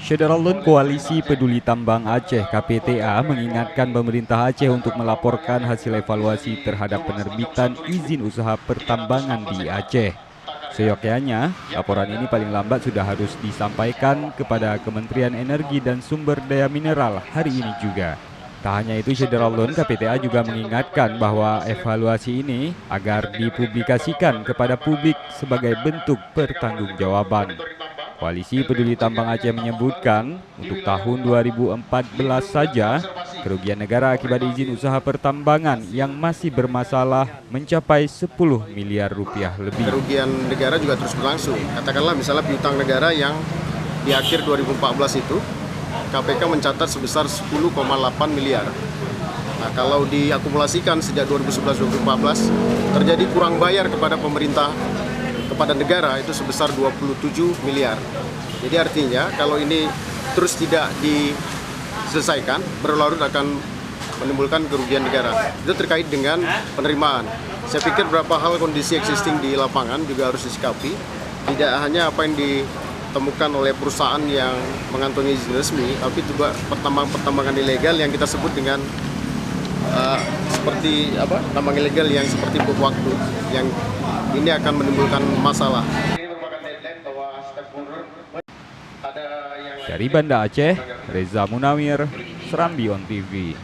Federal Loan Koalisi Peduli Tambang Aceh (KPTA) mengingatkan pemerintah Aceh untuk melaporkan hasil evaluasi terhadap penerbitan izin usaha pertambangan di Aceh. Seyogyanya, laporan ini paling lambat sudah harus disampaikan kepada Kementerian Energi dan Sumber Daya Mineral hari ini juga. Tak hanya itu, Federal Loan KPTA juga mengingatkan bahwa evaluasi ini agar dipublikasikan kepada publik sebagai bentuk pertanggungjawaban. Koalisi Peduli Tambang Aceh menyebutkan, untuk tahun 2014 saja, kerugian negara akibat izin usaha pertambangan yang masih bermasalah mencapai 10 miliar rupiah lebih. Kerugian negara juga terus berlangsung. Katakanlah misalnya piutang negara yang di akhir 2014 itu, KPK mencatat sebesar 10,8 miliar. Nah, kalau diakumulasikan sejak 2011-2014, terjadi kurang bayar kepada pemerintah, kepada negara itu sebesar 27 miliar. Jadi artinya kalau ini terus tidak diselesaikan, berlarut akan menimbulkan kerugian negara. Itu terkait dengan penerimaan. Saya pikir beberapa hal kondisi existing di lapangan juga harus disikapi. Tidak hanya apa yang ditemukan oleh perusahaan yang mengantongi izin resmi, tapi juga pertambangan ilegal yang kita sebut dengan seperti tambang ilegal yang seperti bom waktu, yang ini akan menimbulkan masalah. Dari Banda Aceh, Reza Munawir, Serambi On TV.